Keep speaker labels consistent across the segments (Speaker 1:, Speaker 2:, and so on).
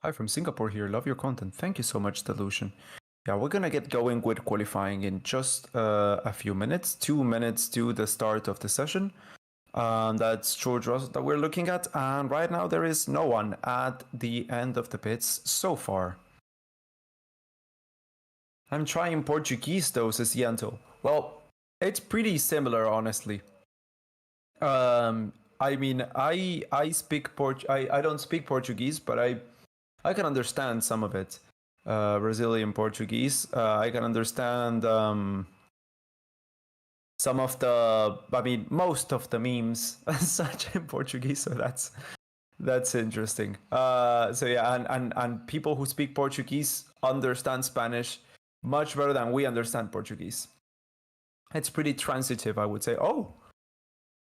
Speaker 1: Hi from Singapore here. Love your content. Thank you so much, Delusion. Yeah, we're gonna get going with qualifying in just a few minutes. 2 minutes to the start of the session. That's George Russell that we're looking at, and right now there is no one at the end of the pits so far. I'm trying Portuguese though, says Yanto. Well, it's pretty similar, honestly. I mean, I speak I don't speak Portuguese, but I can understand some of it. Brazilian Portuguese. I can understand some of most of the memes as such in Portuguese. So that's interesting. So yeah, and people who speak Portuguese understand Spanish much better than we understand Portuguese. It's pretty transitive, I would say. Oh,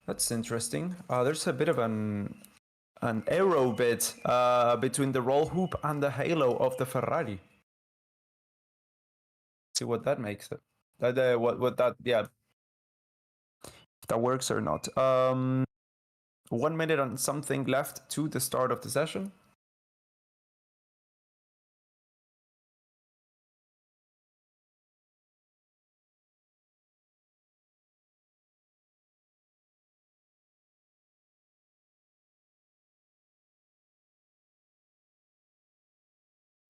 Speaker 1: that's interesting. There's a bit of an aero bit between the roll hoop and the halo of the Ferrari. See what that makes it. What that, yeah, if that works or not. 1 minute and something left to the start of the session.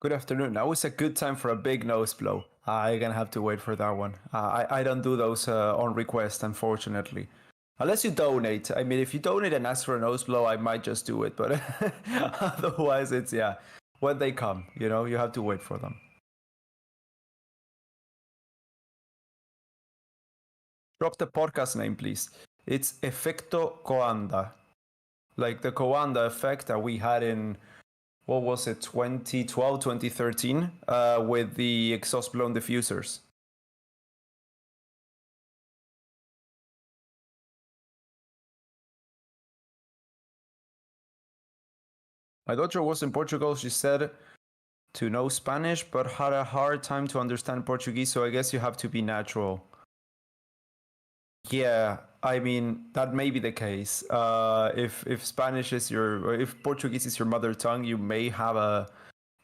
Speaker 1: Good afternoon. Now is a good time for a big nose blow. I'm gonna have to wait for that one. I don't do those on request, unfortunately. Unless you donate. I mean, if you donate and ask for a nose blow, I might just do it. But otherwise, it's, yeah, when they come, you have to wait for them. Drop the podcast name, please. It's Efecto Coanda. Like the Coanda effect that we had in, what was it, 2012, 2013, with the exhaust blown diffusers. My daughter was in Portugal. She said to know Spanish, but had a hard time to understand Portuguese. So I guess you have to be natural. Yeah, I mean, that may be the case. If Spanish is if Portuguese is your mother tongue, you may have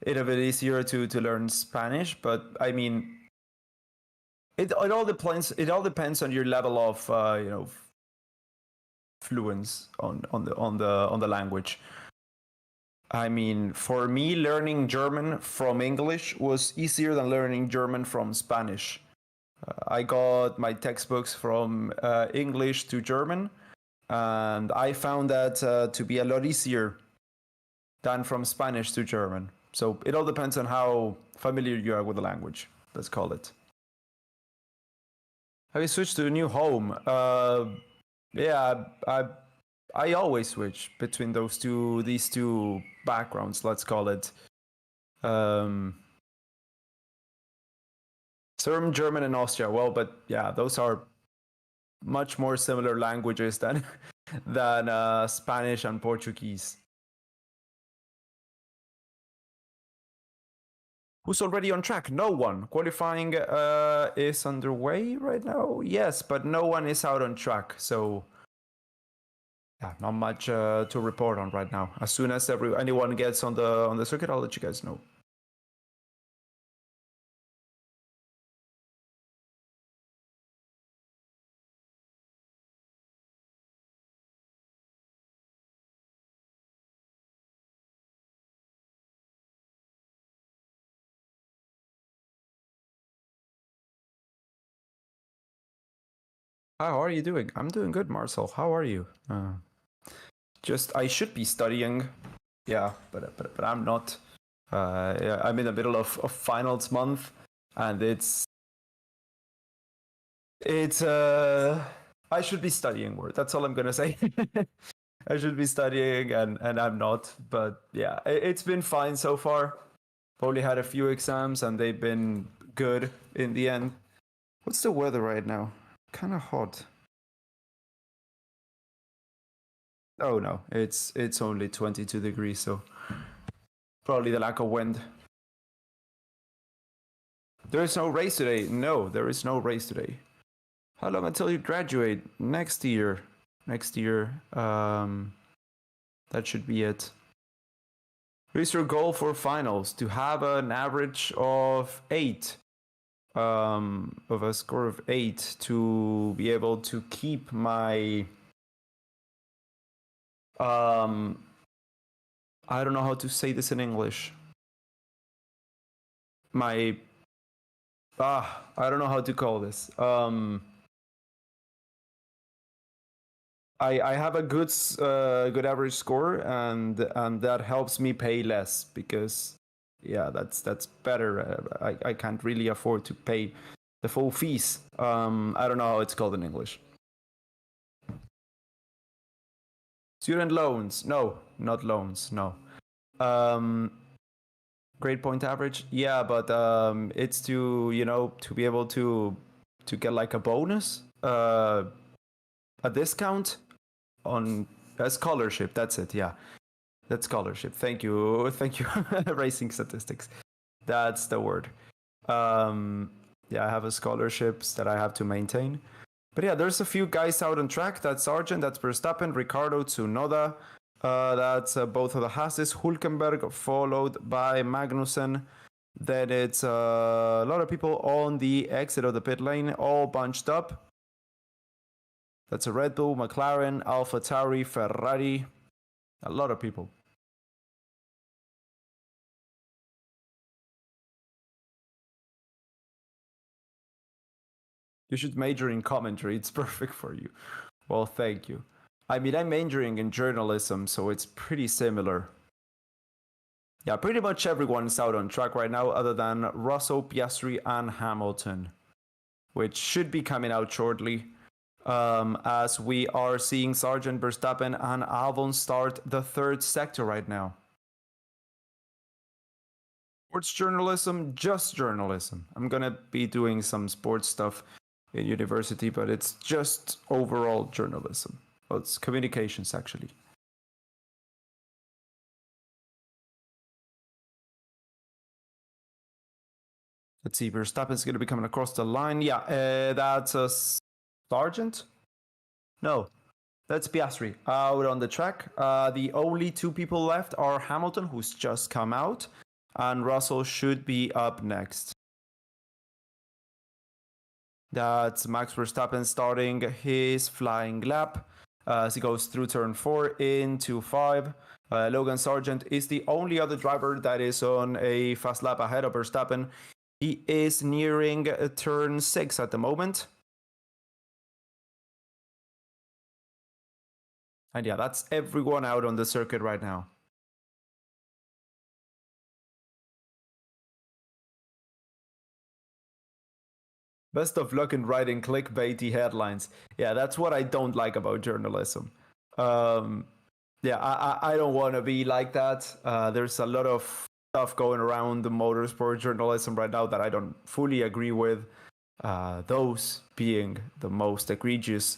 Speaker 1: it a bit easier to learn Spanish. But I mean, it all depends. It all depends on your level of fluence on the language. I mean, for me, learning German from English was easier than learning German from Spanish. I got my textbooks from English to German, and I found that to be a lot easier than from Spanish to German. So it all depends on how familiar you are with the language. Let's call it. Have you switched to a new home? Yeah, I always switch between these two backgrounds. Let's call it. Serb, German, and Austria. Well, but yeah, those are much more similar languages than Spanish and Portuguese. Who's already on track? No one. Qualifying is underway right now. Yes, but no one is out on track. So yeah, not much to report on right now. As soon as anyone gets on the circuit, I'll let you guys know. How are you doing? I'm doing good, Marcel. How are you? I should be studying, yeah, but I'm not. Yeah, I'm in the middle of finals month, and it's I should be studying more. That's all I'm gonna say. I should be studying, and I'm not. But yeah, it's been fine so far. Probably had a few exams, and they've been good in the end. What's the weather right now? Kind of hot. Oh no, it's only 22 degrees, so probably the lack of wind. There is no race today. No, there is no race today. How long until you graduate? Next year. Next year. That should be it. What is your goal for finals? To have an average of 8, of a score of 8, to be able to keep my I don't know how to say this in English. My I don't know how to call this. I have a good average score, and that helps me pay less, because that's better. I can't really afford to pay the full fees. I don't know how it's called in English. Student loans? No, not loans. No. Grade point average? Yeah, but it's to be able to get like a bonus, a discount on a scholarship. That's it. Yeah, that's scholarship. Thank you. Racing statistics. That's the word. Yeah, I have a scholarships that I have to maintain. But yeah, there's a few guys out on track. That's Sargent, that's Verstappen, Ricardo, Tsunoda. That's both of the Hasses. Hülkenberg, followed by Magnussen. Then it's a lot of people on the exit of the pit lane, all bunched up. That's a Red Bull, McLaren, AlphaTauri, Ferrari. A lot of people. You should major in commentary. It's perfect for you. Well, thank you. I mean, I'm majoring in journalism, so it's pretty similar. Yeah, pretty much everyone's out on track right now, other than Russell, Piastri, and Hamilton, which should be coming out shortly, as we are seeing Sargent, Verstappen, and Albon start the third sector right now. Sports journalism, just journalism. I'm gonna be doing some sports stuff in university, but it's just overall journalism. Well, it's communications, actually. Let's see, Verstappen's going to be coming across the line. Yeah, that's a Sargent? No, that's Piastri out on the track. The only two people left are Hamilton, who's just come out, and Russell should be up next. That's Max Verstappen starting his flying lap as he goes through turn 4 into 5. Logan Sargent is the only other driver that is on a fast lap ahead of Verstappen. He is nearing turn 6 at the moment. And yeah, that's everyone out on the circuit right now. Best of luck in writing clickbaity headlines. Yeah, that's what I don't like about journalism. Yeah, I don't want to be like that. There's a lot of stuff going around the motorsport journalism right now that I don't fully agree with. Those being the most egregious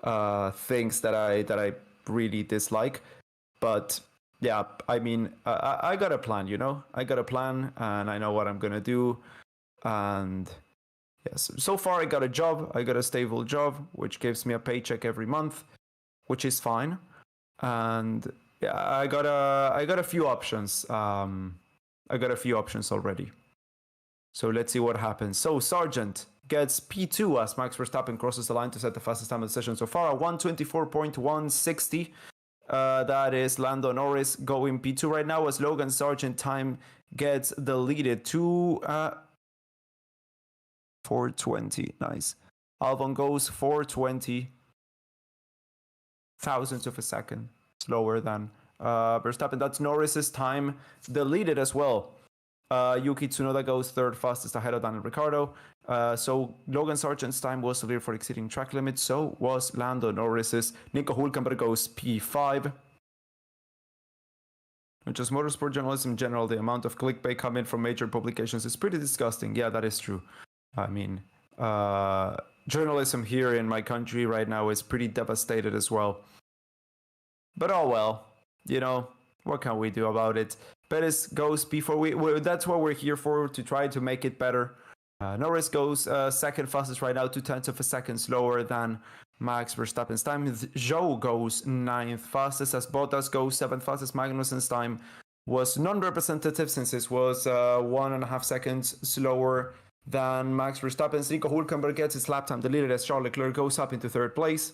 Speaker 1: things that I really dislike. But yeah, I mean, I got a plan, I got a plan, and I know what I'm gonna do. And yes, so far I got a job. I got a stable job, which gives me a paycheck every month, which is fine. And yeah, I got a few options. I got a few options already. So let's see what happens. So Sargent gets P2 as Max Verstappen crosses the line to set the fastest time of the session so far, 1:24.160. That is Lando Norris going P2 right now, as Logan Sargent time gets deleted to 420. Nice. Albon goes 420 thousandths of a second slower than Verstappen. That's Norris's time deleted as well. Yuki Tsunoda goes third fastest ahead of Daniel Ricciardo. So Logan Sargent's time was severe for exceeding track limit. So was Lando Norris's. Nico Hülkenberg goes P5. Just motorsport journalism in general, the amount of clickbait coming from major publications is pretty disgusting. Yeah, that is true. I mean, journalism here in my country right now is pretty devastated as well. But oh well, what can we do about it? Perez goes before that's what we're here for, to try to make it better. Norris goes second fastest right now, 0.2 of a second slower than Max Verstappen's time. Zhou goes 9th fastest, as Bottas goes 7th fastest. Magnussen's time was non-representative since it was 1.5 seconds slower than Max Verstappen. Nico Hülkenberg gets his lap time deleted as Charles Leclerc goes up into third place.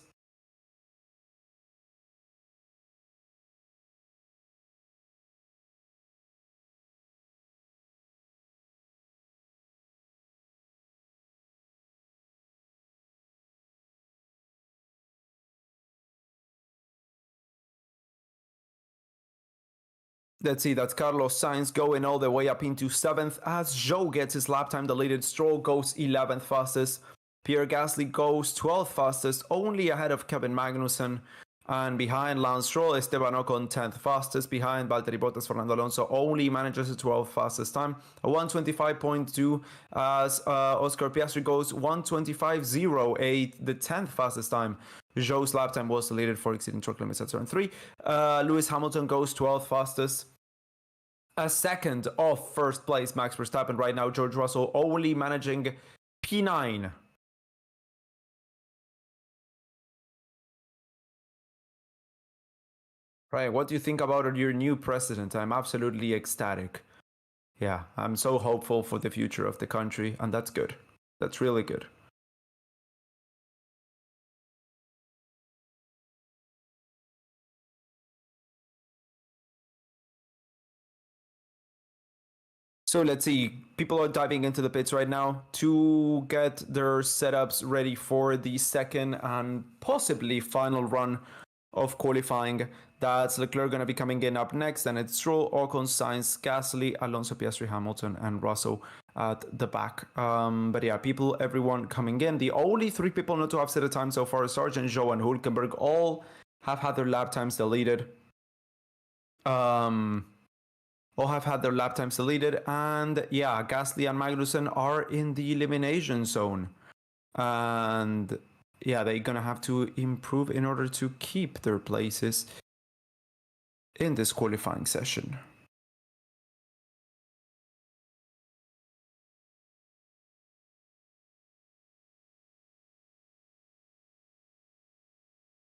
Speaker 1: Let's see, that's Carlos Sainz going all the way up into 7th as Zhou gets his lap time deleted. Stroll goes 11th fastest. Pierre Gasly goes 12th fastest, only ahead of Kevin Magnussen. And behind Lance Stroll, Esteban Ocon 10th fastest. Behind Valtteri Bottas, Fernando Alonso only manages a 12th fastest time. A 1:25.2 as Oscar Piastri goes 1:25.08, the 10th fastest time. Zhou's lap time was deleted for exceeding track limits at turn 3. Lewis Hamilton goes 12th fastest. A second off first place, Max Verstappen right now. George Russell only managing P9. Right, what do you think about your new president? I'm absolutely ecstatic. Yeah, I'm so hopeful for the future of the country, and that's good. That's really good. So let's see. People are diving into the pits right now to get their setups ready for the second and possibly final run of qualifying. That's Leclerc going to be coming in up next, and it's Stroll, Ocon, Sainz, Gasly, Alonso, Piastri, Hamilton, and Russell at the back. But yeah, everyone coming in. The only 3 people not to have set a time so far, Sargent, Zhou, and Hülkenberg, all have had their lap times deleted. All have had their lap times deleted, and yeah, Gasly and Magnussen are in the elimination zone. And yeah, they're gonna have to improve in order to keep their places in this qualifying session.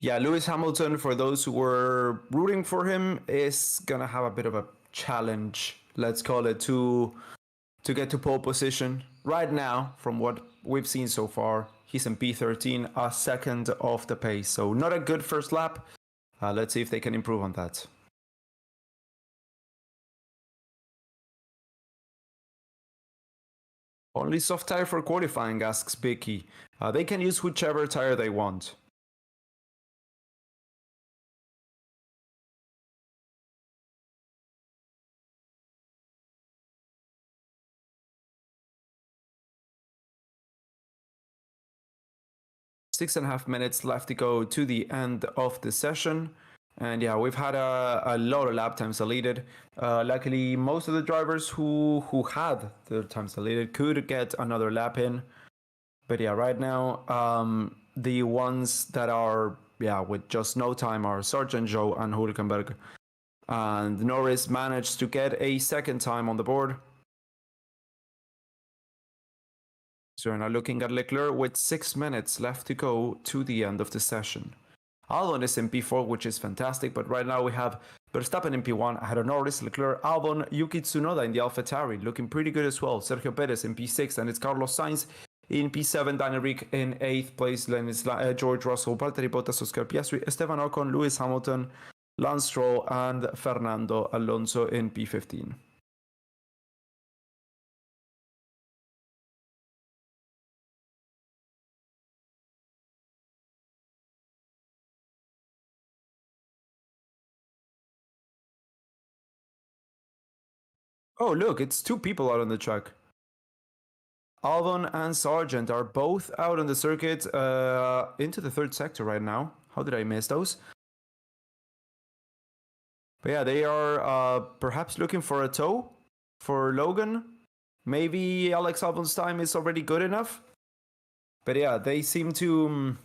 Speaker 1: Yeah, Lewis Hamilton, for those who were rooting for him, is gonna have a bit of a challenge, let's call it, to get to pole position. Right now, from what we've seen so far, he's in P13, a second off the pace. So not a good first lap. Let's see if they can improve on that. Only soft tire for qualifying, asks Bicky. They can use whichever tire they want. Six and a half minutes left to go to the end of the session. And yeah, we've had a lot of lap times deleted. Luckily, most of the drivers who had their times deleted could get another lap in. But yeah, right now, the ones that are with just no time are Sargent, Zhou, and Hülkenberg. And Norris managed to get a second time on the board. So we're now looking at Leclerc with 6 minutes left to go to the end of the session. Albon is in P4, which is fantastic, but right now we have Verstappen in P1, ahead of Norris, Leclerc, Albon, Yuki Tsunoda in the AlphaTauri, looking pretty good as well. Sergio Perez in P6, and it's Carlos Sainz in P7, Daniel Rick in 8th place, George Russell, Valtteri Bottas, Oscar Piastri, Esteban Ocon, Lewis Hamilton, Lance Stroll, and Fernando Alonso in P15. Oh, look, it's 2 people out on the track. Albon and Sargent are both out on the circuit into the 3rd sector right now. How did I miss those? But yeah, they are perhaps looking for a tow for Logan. Maybe Alex Albon's time is already good enough. But yeah, they seem to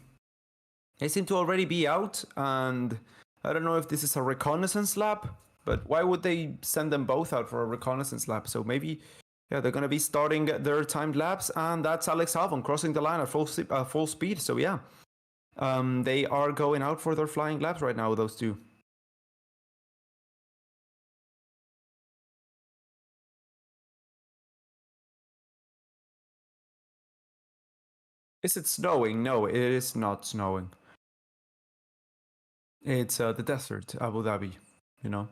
Speaker 1: already be out, and I don't know if this is a reconnaissance lap, but why would they send them both out for a reconnaissance lap? So maybe they're going to be starting their timed laps, and that's Alex Albon crossing the line at full speed. So yeah, they are going out for their flying laps right now, those 2. Is it snowing? No, it is not snowing. It's the desert, Abu Dhabi, you know.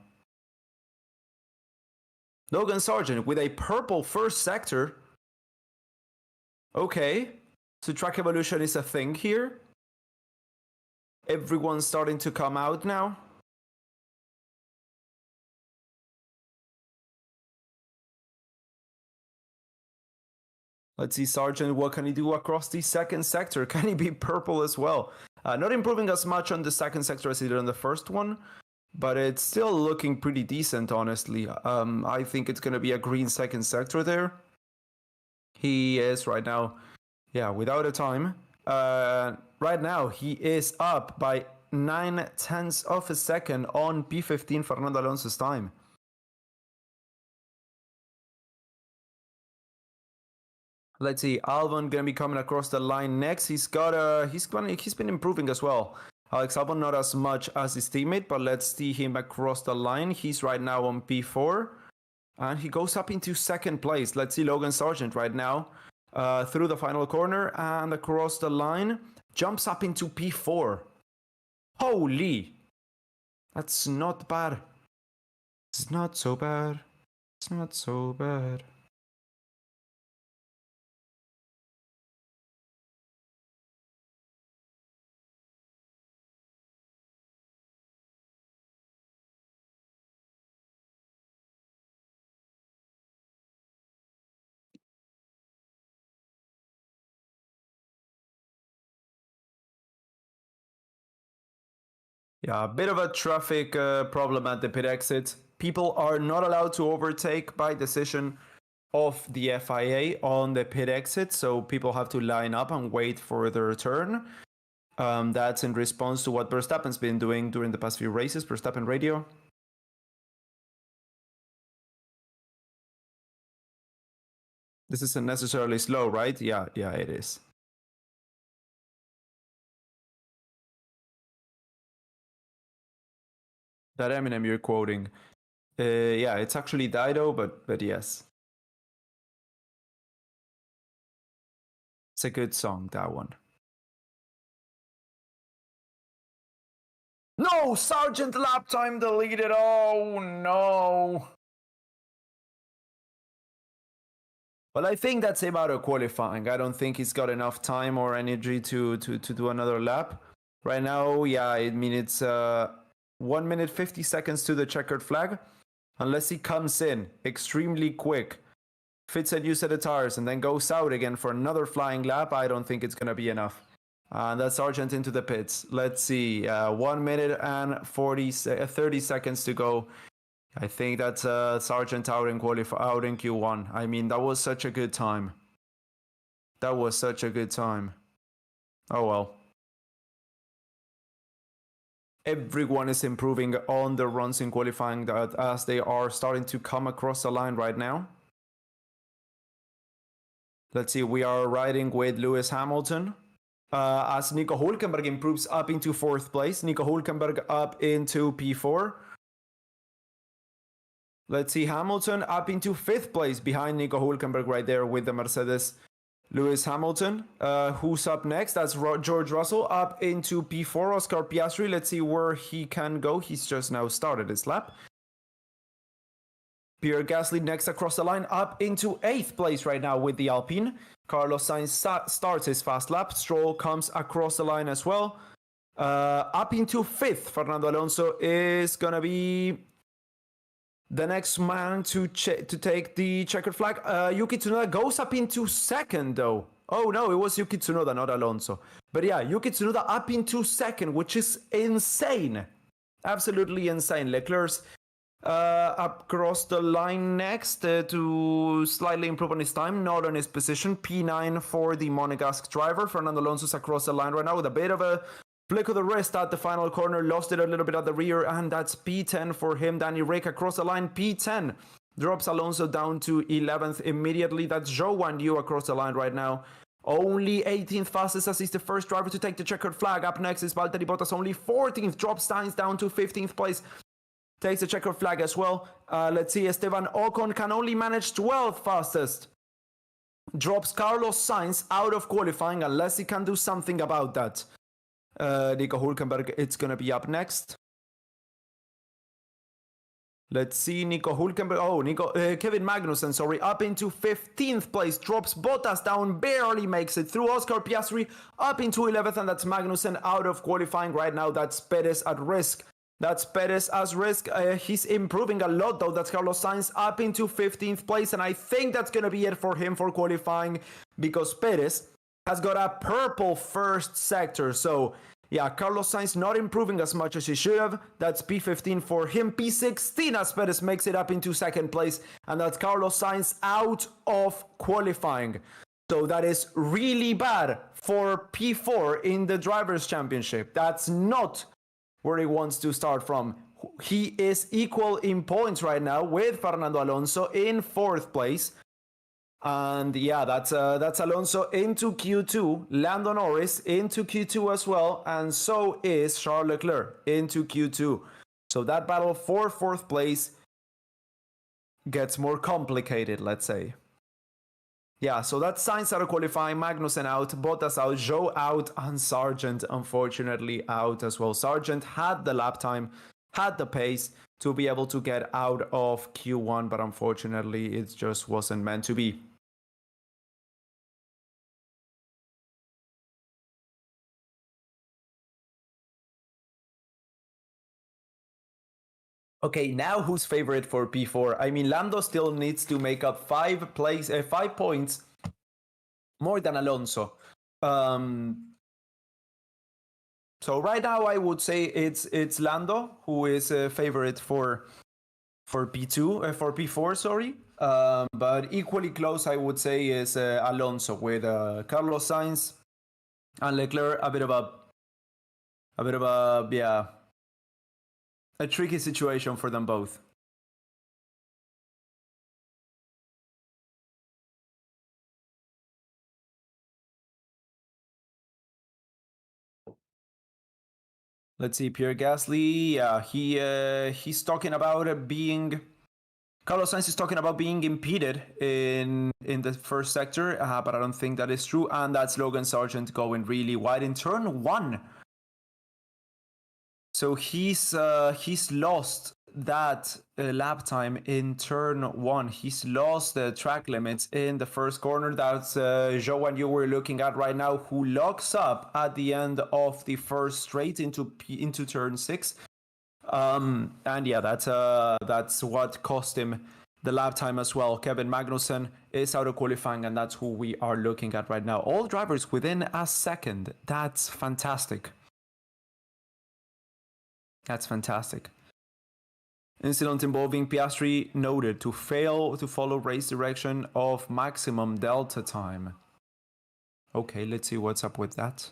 Speaker 1: Logan Sargent with a purple first sector. Okay, so track evolution is a thing here. Everyone's starting to come out now. Let's see, Sargent, what can he do across the second sector? Can he be purple as well? Not improving as much on the second sector as he did on the first one, but it's still looking pretty decent, honestly. I think it's going to be a green second sector there. He is right now, yeah, without a time. Right now, he is up by 0.9 of a second on P15 Fernando Alonso's time. Let's see, Albon gonna be coming across the line next. He's been improving as well. Alex Albon not as much as his teammate, but let's see him across the line. He's right now on P4, and he goes up into second place. Let's see Logan Sargent right now through the final corner and across the line, jumps up into P4. Holy, that's not bad. It's not so bad. It's not so bad. Yeah, a bit of a traffic problem at the pit exit. People are not allowed to overtake by decision of the FIA on the pit exit, so people have to line up and wait for their turn. That's in response to what Verstappen's been doing during the past few races. Verstappen radio. This isn't necessarily slow, right? Yeah, it is. That Eminem you're quoting. Yeah, it's actually Dido, but yes. It's a good song, that one. No, Sargent lap time deleted. Oh no. Well, I think that's him out of qualifying. I don't think he's got enough time or energy to do another lap. Right now, yeah, I mean, it's 1 minute 50 seconds to the checkered flag. Unless he comes in extremely quick, fits a new set of tires, and then goes out again for another flying lap, I don't think it's going to be enough. That's Sargent into the pits. Let's see, 1 minute and 30 seconds to go. I think that's Sargent out in Q1. I mean, that was such a good time. That was such a good time. Oh well. Everyone is improving on the runs in qualifying as they are starting to come across the line right now. Let's see, we are riding with Lewis Hamilton. As Nico Hülkenberg improves up into 4th place. Nico Hülkenberg up into P4. Let's see, Hamilton up into 5th place behind Nico Hülkenberg right there with the Mercedes. Lewis Hamilton, who's up next? That's George Russell up into P4. Oscar Piastri, let's see where he can go. He's just now started his lap. Pierre Gasly next across the line up into 8th place right now with the Alpine. Carlos Sainz starts his fast lap. Stroll comes across the line as well. Up into 5th, Fernando Alonso is going to be the next man to take the checkered flag. Yuki Tsunoda goes up into 2nd, though. Oh, no, it was Yuki Tsunoda, not Alonso. But yeah, Yuki Tsunoda up into 2nd, which is insane. Absolutely insane. Leclerc's across the line next to slightly improve on his time, not on his position. P9 for the Monegasque driver. Fernando Alonso's across the line right now with a bit of a flick of the wrist at the final corner, lost it a little bit at the rear, and that's P10 for him. Danny Rick across the line, P10. Drops Alonso down to 11th immediately. That's Zhou Guanyu across the line right now. Only 18th fastest as he's the first driver to take the checkered flag. Up next is Valtteri Bottas, only 14th. Drops Sainz down to 15th place. Takes the checkered flag as well. Let's see, Esteban Ocon can only manage 12th fastest. drops Carlos Sainz out of qualifying unless he can do something about that. Nico Hülkenberg, it's going to be up next. Let's see, Nico Hülkenberg. Kevin Magnussen, sorry, up into 15th place, drops Bottas down, barely makes it through. Oscar Piastri up into 11th, and that's Magnussen out of qualifying right now. That's Perez at risk. He's improving a lot, though. That's Carlos Sainz up into 15th place, and I think that's going to be it for him for qualifying because Perez has got a purple first sector. So, yeah, Carlos Sainz not improving as much as he should have. That's P15 for him. P16 as Perez makes it up into second place, and that's Carlos Sainz out of qualifying. So that is really bad for P4 in the Drivers' Championship. That's not where he wants to start from. He is equal in points right now with Fernando Alonso in 4th place. And yeah, that's Alonso into Q2, Lando Norris into Q2 as well, and so is Charles Leclerc into Q2. So that battle for 4th place gets more complicated, let's say. Yeah, so that's Sainz out of qualifying, Magnussen out, Bottas out, Zhou out, and Sargent unfortunately out as well. Sargent had the lap time, had the pace to be able to get out of Q1, but unfortunately it just wasn't meant to be. Okay, now who's favorite for P4? I mean, Lando still needs to make up 5 points more than Alonso. So right now I would say it's Lando who is a favorite for P4, sorry. But equally close I would say is Alonso with Carlos Sainz and Leclerc a bit of a tricky situation for them both. Let's see, Pierre Gasly. Yeah, he's talking about being. Carlos Sainz is talking about being impeded in the first sector, but I don't think that is true. And that's Logan Sargent going really wide in turn 1. So he's lost that lap time in turn 1. He's lost the track limits in the first corner. That's Zhou and you were looking at right now, who locks up at the end of the first straight into turn 6. And yeah, that's what cost him the lap time as well. Kevin Magnussen is out of qualifying, and that's who we are looking at right now. All drivers within a second. That's fantastic. That's fantastic. Incident involving Piastri noted to fail to follow race direction of maximum delta time. Okay, let's see what's up with that.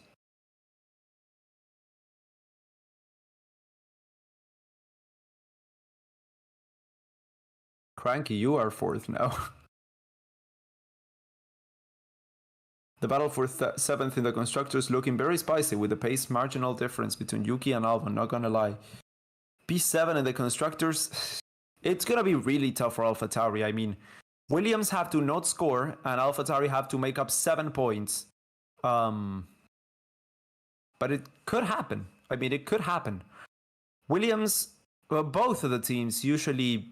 Speaker 1: Cranky, you are 4th now. The battle for 7th in the constructors looking very spicy with the pace marginal difference between Yuki and Albon, not gonna lie. P7 in the constructors, it's gonna be really tough for AlphaTauri. I mean, Williams have to not score and AlphaTauri have to make up 7 points. But it could happen. I mean, it could happen. Williams, both of the teams usually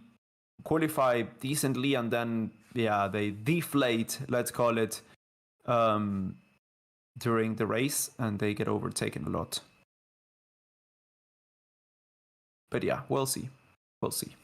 Speaker 1: qualify decently and then, yeah, they deflate, let's call it, during the race, and they get overtaken a lot. But yeah, we'll see. We'll see.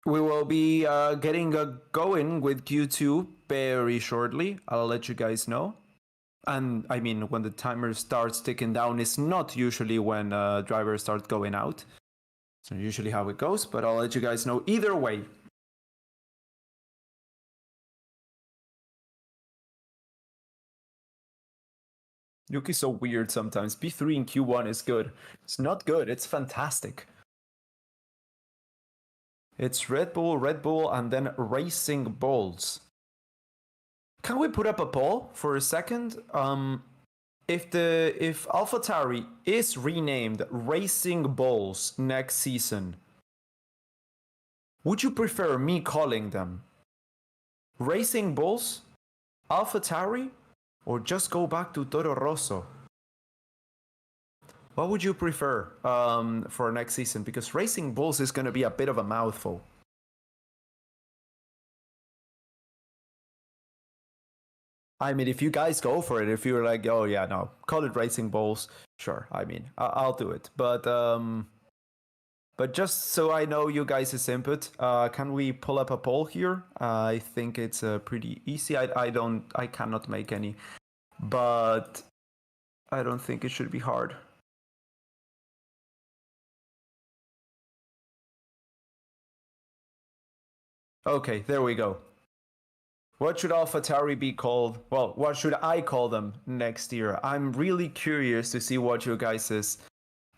Speaker 1: We will be getting going with Q2 very shortly. I'll let you guys know. And I mean, when the timer starts ticking down, it's not usually when drivers start going out. It's not usually how it goes, but I'll let you guys know either way. Yuki's so weird sometimes. P3 in Q1 is good. It's not good, it's fantastic. It's Red Bull, and then Racing Bulls. Can we put up a poll for a second? If AlphaTauri is renamed Racing Bulls next season, would you prefer me calling them Racing Bulls, AlphaTauri, or just go back to Toro Rosso? What would you prefer for next season? Because Racing Bulls is going to be a bit of a mouthful. I mean, if you guys go for it, if you're like, oh yeah, no, call it Racing Bulls, sure. I mean, I'll do it. But just so I know you guys' input, can we pull up a poll here? I think it's pretty easy. I cannot make any, but I don't think it should be hard. Okay, there we go. What should AlphaTauri be called? Well, what should I call them next year? I'm really curious to see what your guys'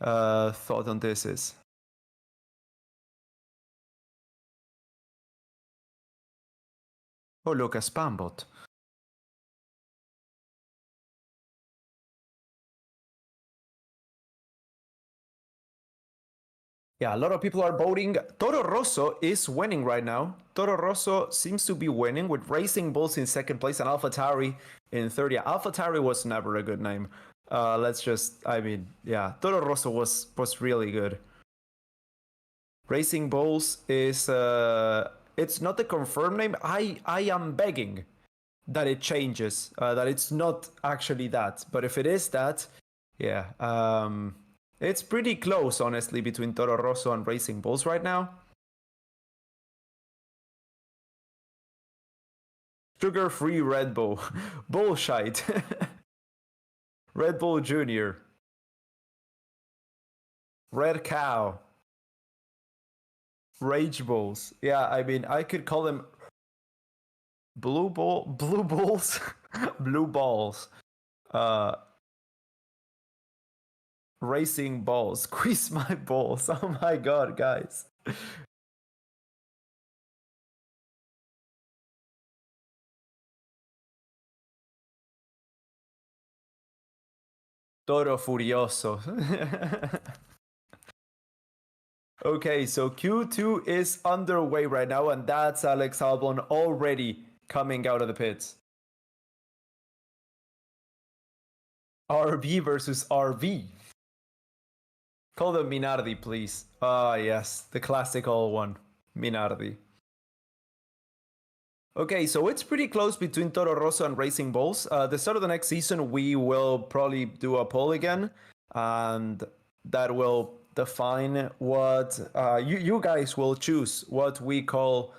Speaker 1: thought on this is. Oh, look, a spam bot. Yeah, a lot of people are voting. Toro Rosso is winning right now. Toro Rosso seems to be winning with Racing Bulls in second place and AlphaTauri in third. Yeah, AlphaTauri was never a good name. Yeah, Toro Rosso was really good. Racing Bulls is it's not the confirmed name. I am begging that it changes, that it's not actually that. But if it is that, yeah, it's pretty close, honestly, between Toro Rosso and Racing Bulls right now. Sugar-free Red Bull. Bullshit. Red Bull Jr. Red Cow. Rage Bulls. Yeah, I mean, I could call them Blue Bulls, Blue Balls. Racing Balls. Squeeze my balls. Oh my god, guys. Toro Furioso. Okay, so Q2 is underway right now, and that's Alex Albon already coming out of the pits. RB versus RV. Call them Minardi, please. Ah, yes, the classical one, Minardi. Okay, so it's pretty close between Toro Rosso and Racing Bulls. The start of the next season, we will probably do a poll again, and that will define what you guys will choose what we call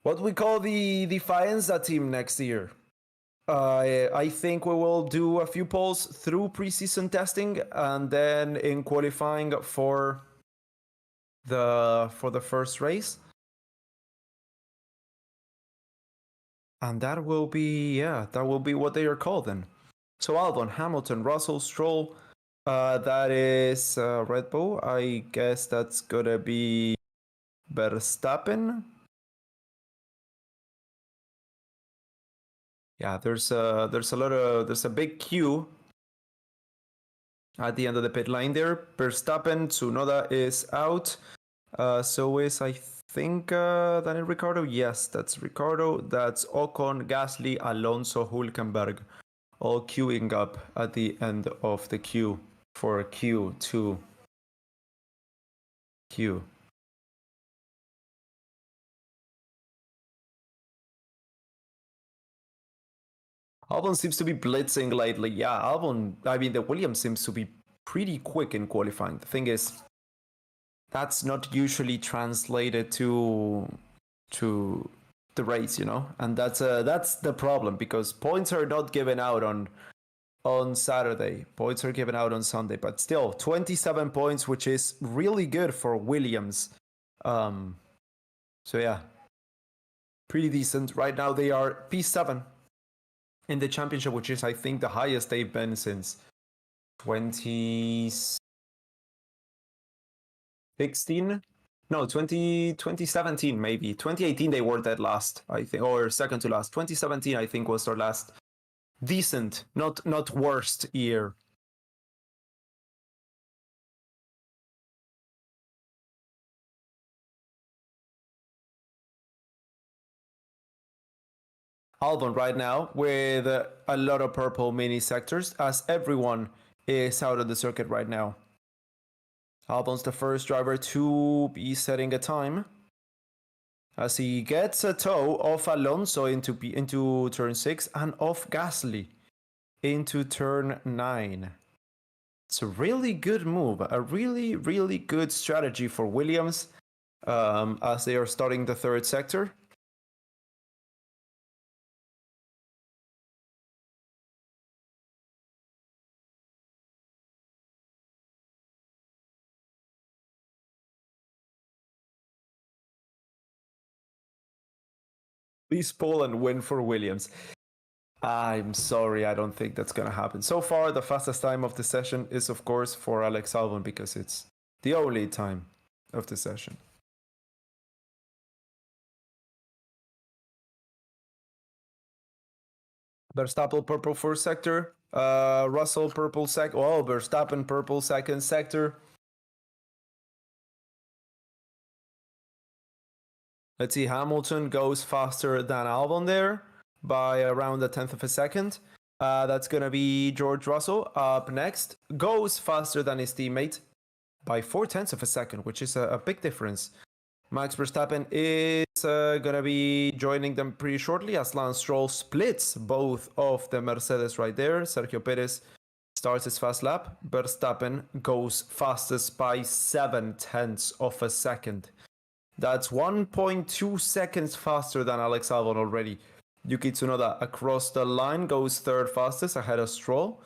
Speaker 1: the Faenza team next year. I think we will do a few polls through preseason testing, and then in qualifying for the first race. And that will be what they are called then. So Albon, Hamilton, Russell, Stroll, that is Red Bull. I guess that's gonna be Verstappen. Yeah, there's a big queue at the end of the pit line there. Verstappen, Tsunoda is out. So is, I think, Daniel Ricciardo. Yes, that's Ricciardo. That's Ocon, Gasly, Alonso, Hülkenberg, all queuing up at the end of the queue for Q2. Q. Albon seems to be blitzing lately. Yeah, Albon, I mean, the Williams seems to be pretty quick in qualifying. The thing is, that's not usually translated to the race, you know? And that's the problem, because points are not given out on Saturday. Points are given out on Sunday, but still 27 points, which is really good for Williams. So yeah, pretty decent. Right now they are P7 in the championship, which is, I think, the highest they've been since 2016. No, 2017 maybe. 2018 they were dead last, I think, or second to last. 2017 I think was their last decent, not worst year. Albon right now with a lot of purple mini sectors, as everyone is out of the circuit right now. Albon's the first driver to be setting a time, as he gets a tow off Alonso into turn 6 and off Gasly into turn 9. It's a really good move, a really, really good strategy for Williams as they are starting the third sector. Please pull and win for Williams. I'm sorry, I don't think that's going to happen. So far, the fastest time of the session is, of course, for Alex Albon because it's the only time of the session. Verstappen purple first sector, Russell purple second. Oh, Verstappen purple second sector. Let's see, Hamilton goes faster than Albon there by around a tenth of a second. That's going to be George Russell up next. Goes faster than his teammate by 4/10 of a second, which is a big difference. Max Verstappen is going to be joining them pretty shortly as Lance Stroll splits both of the Mercedes right there. Sergio Perez starts his fast lap. Verstappen goes fastest by 7/10 of a second. That's 1.2 seconds faster than Alex Albon already. Yuki Tsunoda across the line goes third fastest ahead of Stroll.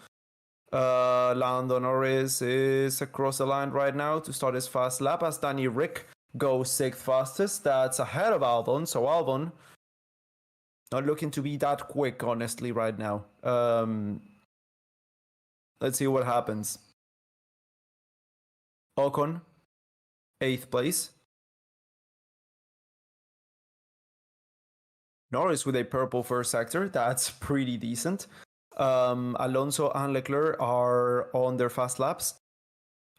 Speaker 1: Lando Norris is across the line right now to start his fast lap as Danny Rick goes sixth fastest. That's ahead of Albon. So Albon not looking to be that quick, honestly, right now. Let's see what happens. Ocon, 8th place. Norris with a purple first sector. That's pretty decent. Alonso and Leclerc are on their fast laps.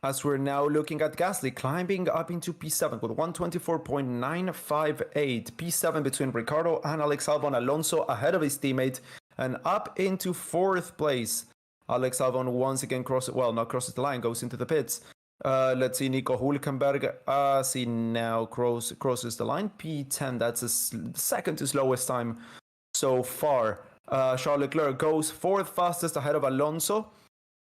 Speaker 1: As we're now looking at Gasly climbing up into P7 with 124.958. P7 between Ricciardo and Alex Albon. Alonso ahead of his teammate and up into 4th place. Alex Albon once again crosses the line, goes into the pits. Let's see, Nico Hülkenberg as he now crosses the line. P10, that's the second to slowest time so far. Charles Leclerc goes 4th fastest ahead of Alonso.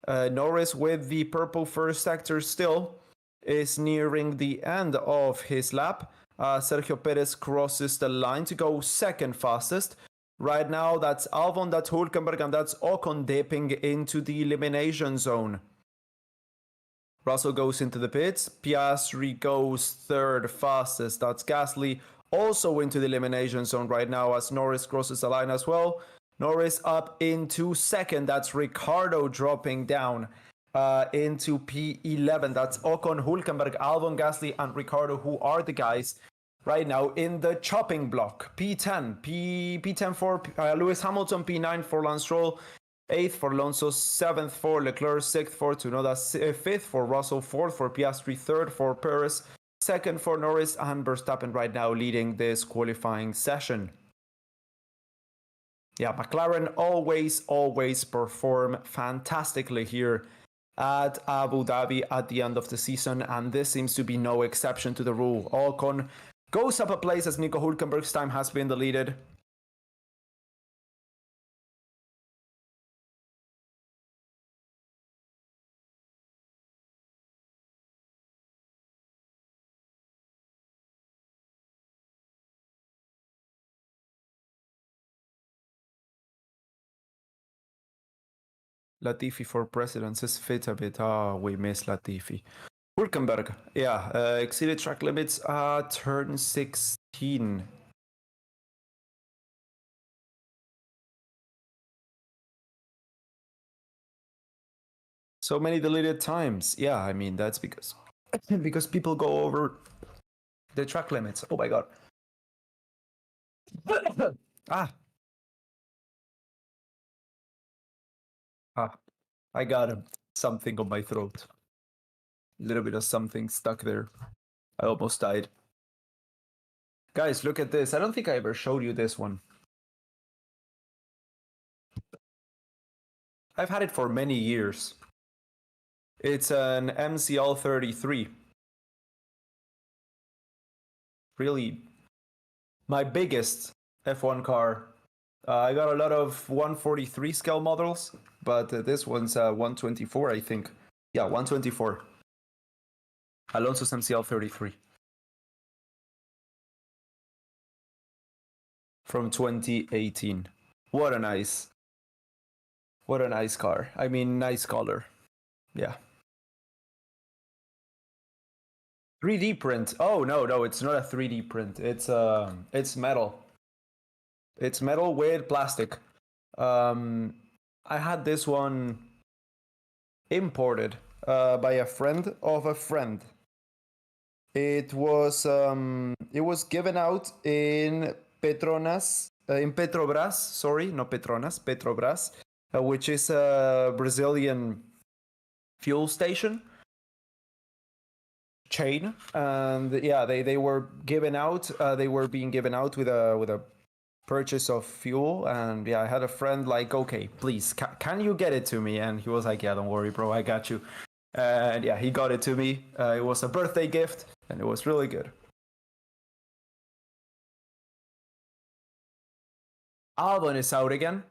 Speaker 1: Norris with the purple first sector still is nearing the end of his lap. Sergio Perez crosses the line to go 2nd fastest. Right now, that's Albon, that's Hülkenberg, and that's Ocon dipping into the elimination zone. Russell goes into the pits. Piastri goes 3rd fastest. That's Gasly also into the elimination zone right now as Norris crosses the line as well. Norris up into 2nd. That's Ricciardo dropping down into P11. That's Ocon, Hülkenberg, Albon, Gasly, and Ricciardo, who are the guys right now in the chopping block. P10. P10 for Lewis Hamilton. P9 for Lance Stroll. 8th for Alonso, 7th for Leclerc, 6th for Tsunoda, 5th for Russell, 4th for Piastri, 3rd for Perez, 2nd for Norris, and Verstappen right now leading this qualifying session. Yeah, McLaren always perform fantastically here at Abu Dhabi at the end of the season, and this seems to be no exception to the rule. Ocon goes up a place as Nico Hülkenberg's time has been deleted. Latifi for president says fit a bit. We miss Latifi. Hülkenberg, exceeded track limits at turn 16. So many deleted times. Yeah, I mean, that's because people go over The track limits. Oh my god. ah. I got something on my throat. A little bit of something stuck there. I almost died. Guys, look at this. I don't think I ever showed you this one. I've had it for many years. It's an MCL 33. Really, my biggest F1 car. I got a lot of 143 scale models, but this one's 124, I think. Yeah, 124. Alonso's MCL 33. From 2018. What a nice car. I mean, nice color. Yeah. 3D print. Oh no, it's not a 3D print. It's metal. It's metal with plastic. I had this one imported by a friend of a friend. It was given out in Petrobras, which is a Brazilian fuel station chain, and yeah, they were given out. They were being given out with a purchase of fuel, and yeah, I had a friend like, okay, please, can you get it to me? And he was like, yeah, don't worry, bro, I got you. And yeah, he got it to me. It was a birthday gift, and it was really good. Albon is out again.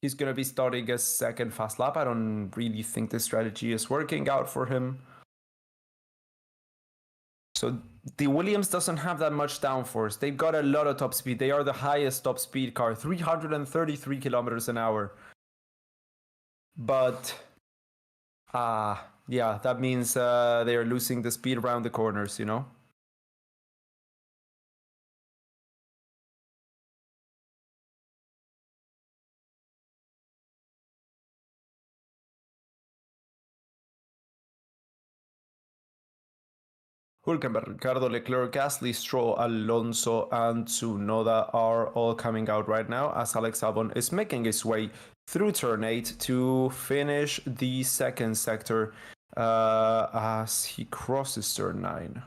Speaker 1: He's going to be starting a second fast lap. I don't really think this strategy is working out for him. So the Williams doesn't have that much downforce. They've got a lot of top speed. They are the highest top speed car, 333 kilometers an hour. But, yeah, that means they are losing the speed around the corners, you know? Hülkenberg, Ricardo, Leclerc, Gasly, Stroll, Alonso, and Tsunoda are all coming out right now as Alex Albon is making his way through turn 8 to finish the second sector as he crosses turn 9.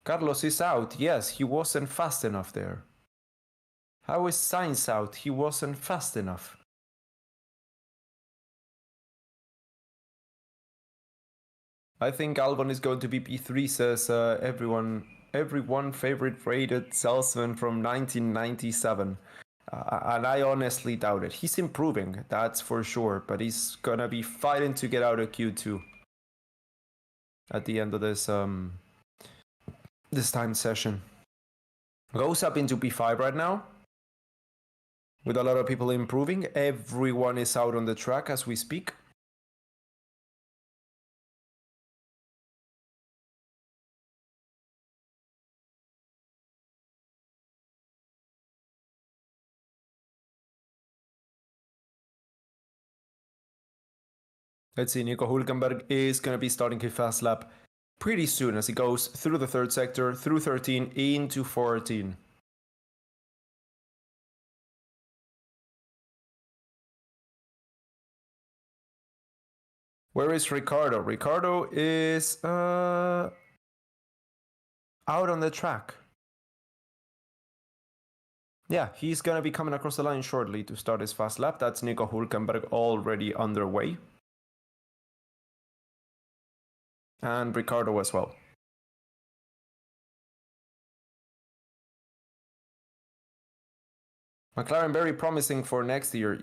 Speaker 1: Carlos is out. Yes, he wasn't fast enough there. How is Sainz out? He wasn't fast enough. I think Albon is going to be P3, says everyone favorite rated salesman from 1997. And I honestly doubt it. He's improving, that's for sure, but he's gonna be fighting to get out of Q2 at the end of this time session. Goes up into P5 right now, with a lot of people improving. Everyone is out on the track as we speak. Let's see, Nico Hülkenberg is going to be starting his fast lap pretty soon as he goes through the third sector, through 13, into 14. Where is Ricardo? Ricardo is out on the track. Yeah, he's going to be coming across the line shortly to start his fast lap. That's Nico Hülkenberg already underway. And Ricardo as well. McLaren very promising for next year.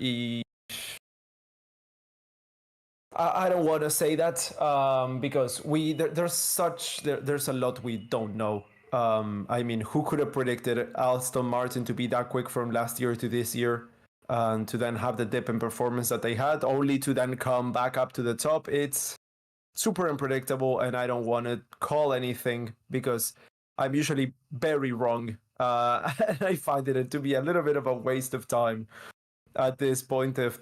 Speaker 1: I don't want to say that because there's a lot we don't know. I mean, who could have predicted Aston Martin to be that quick from last year to this year, and to then have the dip in performance that they had, only to then come back up to the top? It's super unpredictable, and I don't want to call anything because I'm usually very wrong. And I find it to be a little bit of a waste of time at this point of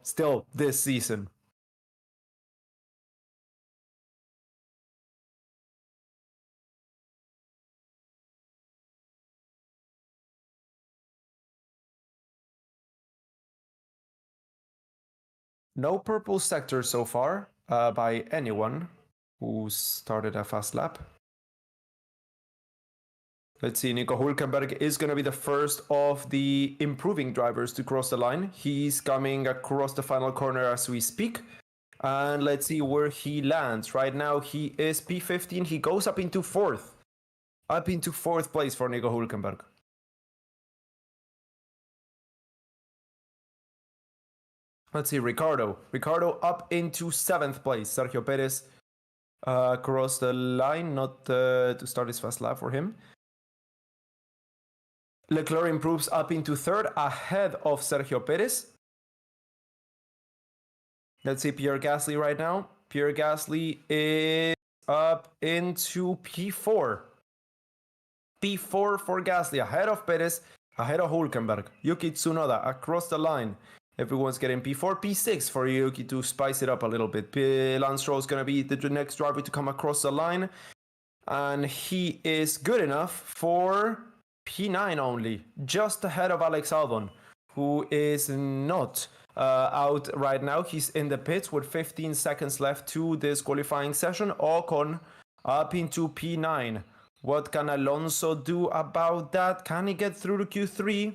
Speaker 1: still this season. No purple sector so far by anyone who started a fast lap. Let's see, Nico Hülkenberg is going to be the first of the improving drivers to cross the line. He's coming across the final corner as we speak. And let's see where he lands. Right now, he is P15. He goes up into fourth. Up into fourth place for Nico Hülkenberg. Let's see, Ricardo. Ricardo up into seventh place. Sergio Perez crossed the line, not to start his fast lap for him. Leclerc improves up into third, ahead of Sergio Perez. Let's see Pierre Gasly right now. Pierre Gasly is up into P4. P4 for Gasly, ahead of Perez, ahead of Hülkenberg. Yuki Tsunoda across the line. Everyone's getting P4, P6 for Yuki to spice it up a little bit. Lance Stroll is going to be the next driver to come across the line. And he is good enough for P9 only, just ahead of Alex Albon, who is not out right now. He's in the pits with 15 seconds left to this qualifying session. Ocon up into P9. What can Alonso do about that? Can he get through to Q3?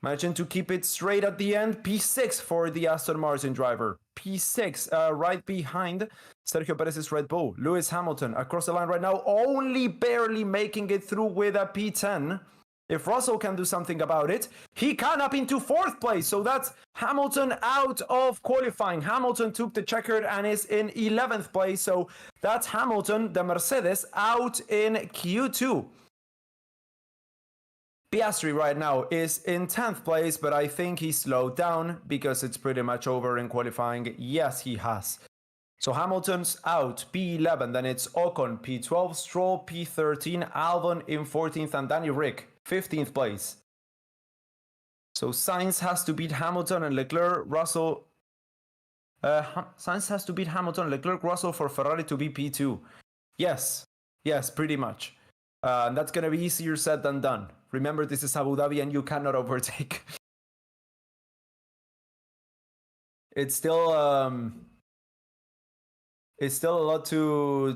Speaker 1: Imagine to keep it straight at the end. P6 for the Aston Martin driver. P6 right behind Sergio Perez's Red Bull. Lewis Hamilton across the line right now, only barely making it through with a P10. If Russell can do something about it, he can up into fourth place. So that's Hamilton out of qualifying. Hamilton took the checkered and is in 11th place. So that's Hamilton, the Mercedes, out in Q2. Piastri right now is in 10th place, but I think he slowed down because it's pretty much over in qualifying. Yes, he has. So Hamilton's out, P11, then it's Ocon, P12, Stroll, P13, Albon in 14th, and Danny Rick, 15th place. So Sainz has to beat Hamilton and Leclerc, Russell. Sainz has to beat Hamilton, Leclerc, Russell for Ferrari to be P2. Yes, pretty much. That's going to be easier said than done. Remember, this is Abu Dhabi and you cannot overtake. It's still a lot to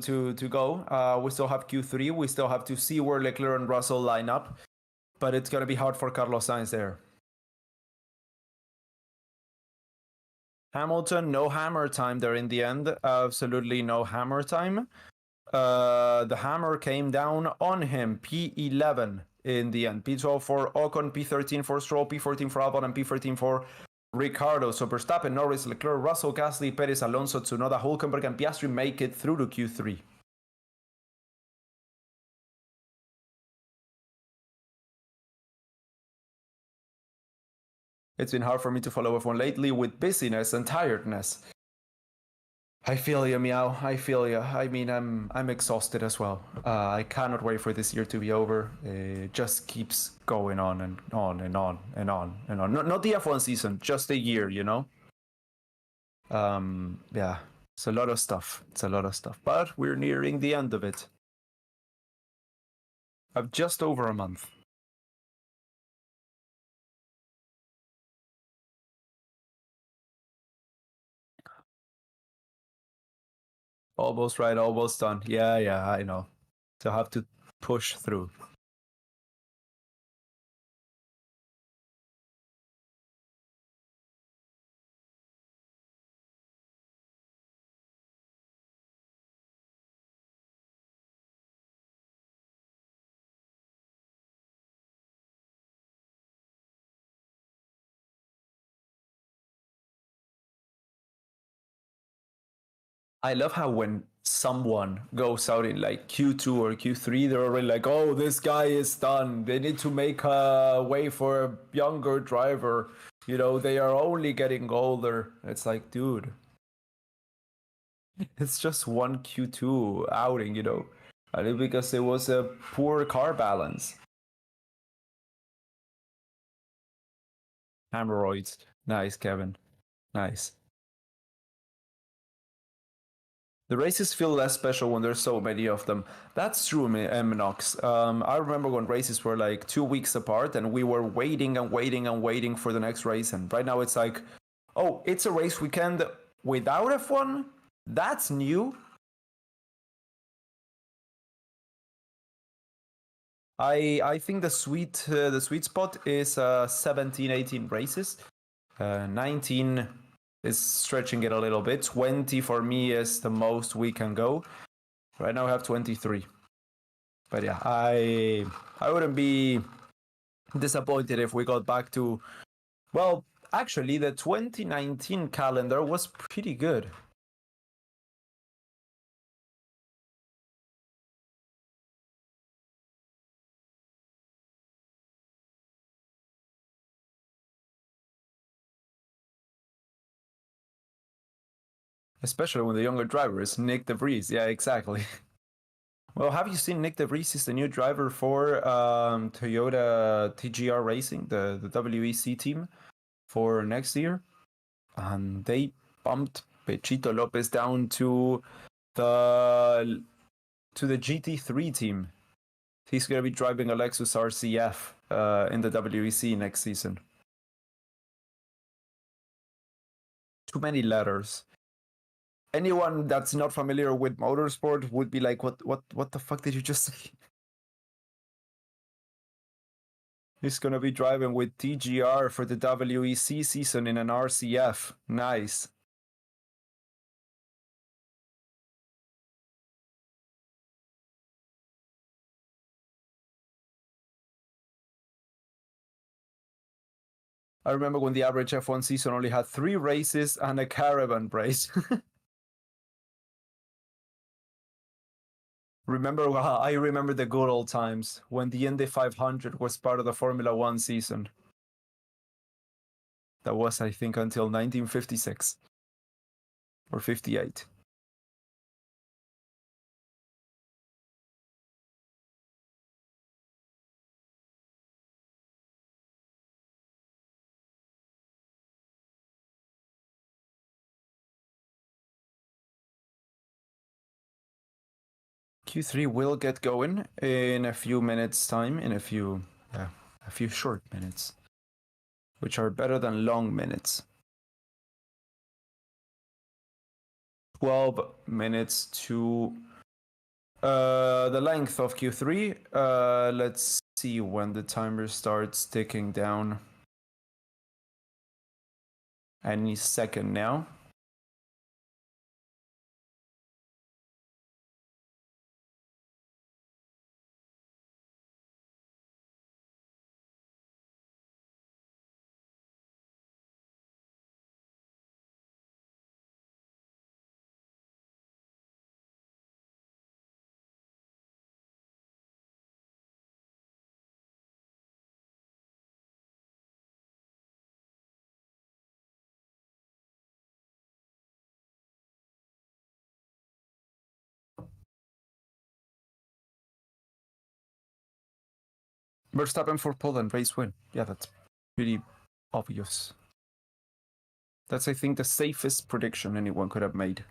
Speaker 1: go. We still have Q3. We still have to see where Leclerc and Russell line up. But it's going to be hard for Carlos Sainz there. Hamilton, no hammer time there in the end. Absolutely no hammer time. The hammer came down on him. P11 in the end. P12 for Ocon, P13 for Stroll, P14 for Albon, and P13 for Ricardo. So Verstappen, Norris, Leclerc, Russell, Gasly, Perez, Alonso, Tsunoda, Hülkenberg, and Piastri make it through to Q3. It's been hard for me to follow F1 lately with busyness and tiredness. I feel you, Meow. I feel you. I mean, I'm exhausted as well. I cannot wait for this year to be over. It just keeps going on and on and on and on and on. Not the F1 season, just a year, you know? Yeah, it's a lot of stuff. But we're nearing the end of it. I've just over a month. Almost right, almost done. Yeah, I know. So I have to push through. I love how when someone goes out in like Q2 or Q3, they're already like, oh, this guy is done. They need to make a way for a younger driver. You know, they are only getting older. It's like, dude, it's just one Q2 outing, you know. And it's because it was a poor car balance. Hemorrhoids. Nice, Kevin. Nice. The races feel less special when there's so many of them. That's true, Mnox. I remember when races were like 2 weeks apart and we were waiting for the next race. And right now it's like, Oh, it's a race weekend without F1? That's new. I think the sweet spot is 17, 18 races. 19 is stretching it a little bit. 20 for me is the most we can go. Right now I have 23. But yeah, I wouldn't be disappointed if we got back to, well, actually the 2019 calendar was pretty good. Especially when the younger driver is Nick De Vries. Yeah, exactly. Well, have you seen Nick De Vries is the new driver for Toyota TGR Racing, the WEC team for next year? And they bumped Pechito Lopez down to the GT3 team. He's going to be driving a Lexus RCF in the WEC next season. Too many letters. Anyone that's not familiar with motorsport would be like, what the fuck did you just say? He's gonna be driving with TGR for the WEC season in an RCF. Nice. I remember when the average F1 season only had 3 races and a caravan race. I remember the good old times when the Indy 500 was part of the Formula One season. That was, I think, until 1956 or 58. Q3 will get going in a few minutes' time, in a few short minutes, which are better than long minutes. 12 minutes to the length of Q3. Let's see when the timer starts ticking down. Any second now. Verstappen for pole and race win. Yeah, that's pretty obvious. That's, I think, the safest prediction anyone could have made.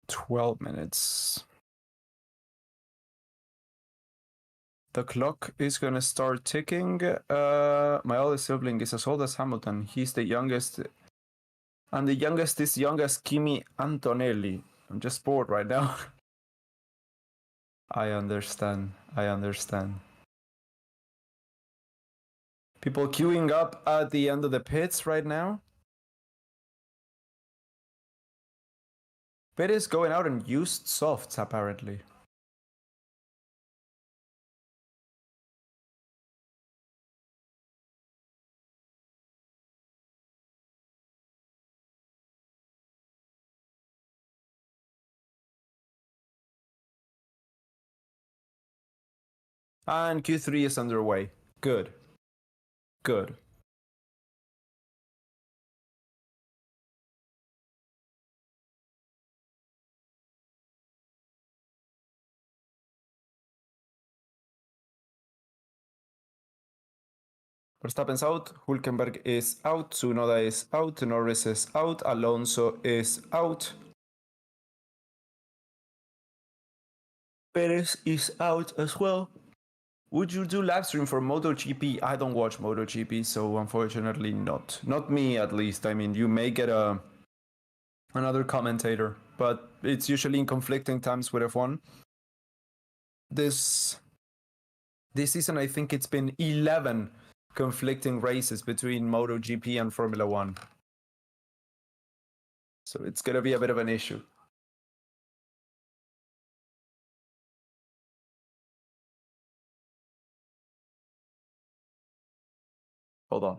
Speaker 1: "12 minutes. The clock is gonna start ticking. My oldest sibling is as old as Hamilton. He's the youngest, and the youngest is young as Kimi Antonelli. I'm just bored right now." I understand. People queuing up at the end of the pits right now. Perez going out and used softs, apparently. And Q3 is underway. Good. Verstappen's out, Hülkenberg is out, Tsunoda is out, Norris is out, Alonso is out. Perez is out as well. Would you do live stream for MotoGP? I don't watch MotoGP, so unfortunately not. Not me, at least. I mean, you may get another commentator, but it's usually in conflicting times with F1. This season, I think it's been 11 conflicting races between MotoGP and Formula One. So it's going to be a bit of an issue. Hold on.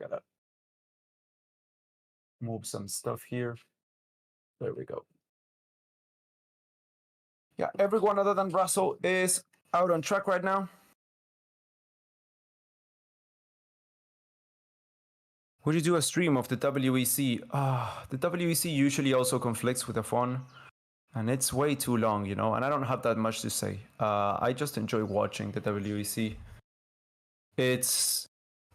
Speaker 1: Gotta move some stuff here. There we go. Yeah, everyone other than Russell is out on track right now. Would you do a stream of the WEC? The WEC usually also conflicts with F1, and it's way too long, you know, and I don't have that much to say. I just enjoy watching the WEC. It's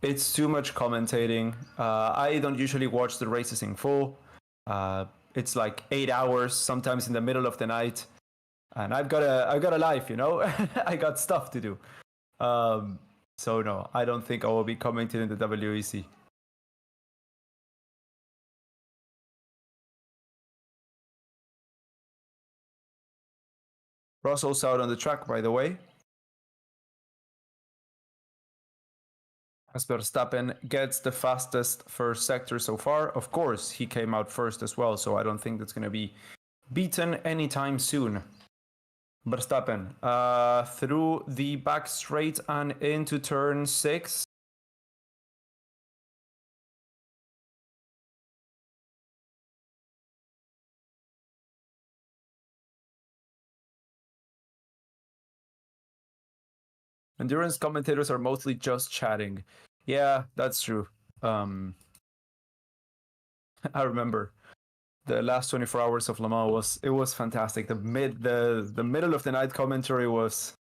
Speaker 1: too much commentating. I don't usually watch the races in full. It's like 8 hours, sometimes in the middle of the night, and I've got a life, you know. I got stuff to do. So no, I don't think I will be commenting in the WEC. Russell's out on the track, by the way. As Verstappen gets the fastest first sector so far. Of course, he came out first as well, so I don't think that's going to be beaten anytime soon. Verstappen through the back straight and into turn 6. Endurance commentators are mostly just chatting. Yeah, that's true. I remember the last 24 hours of Le Mans was fantastic. The middle of the night commentary was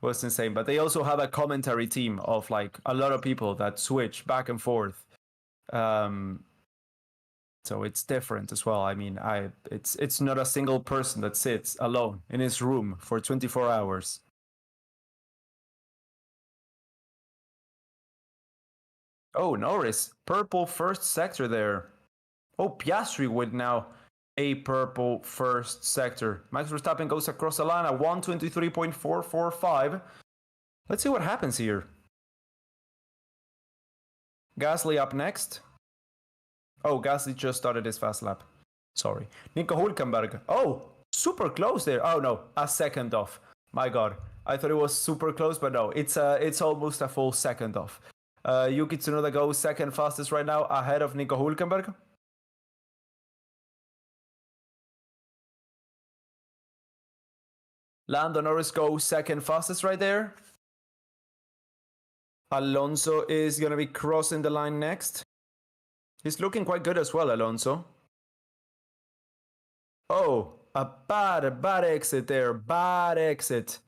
Speaker 1: insane. But they also have a commentary team of like a lot of people that switch back and forth. So it's different as well. I mean, it's not a single person that sits alone in his room for 24 hours. Oh, Norris, purple first sector there. Oh, Piastri with now a purple first sector. Max Verstappen goes across the line at 123.445. Let's see what happens here. Gasly up next. Oh, Gasly just started his fast lap. Sorry. Nico Hülkenberg. Oh, super close there. Oh no, a second off. My God, I thought it was super close, but no, it's almost a full second off. Yuki Tsunoda goes second fastest right now, ahead of Nico Hülkenberg. Lando Norris goes second fastest right there. Alonso is going to be crossing the line next. He's looking quite good as well, Alonso. Oh, a bad exit there. Bad exit.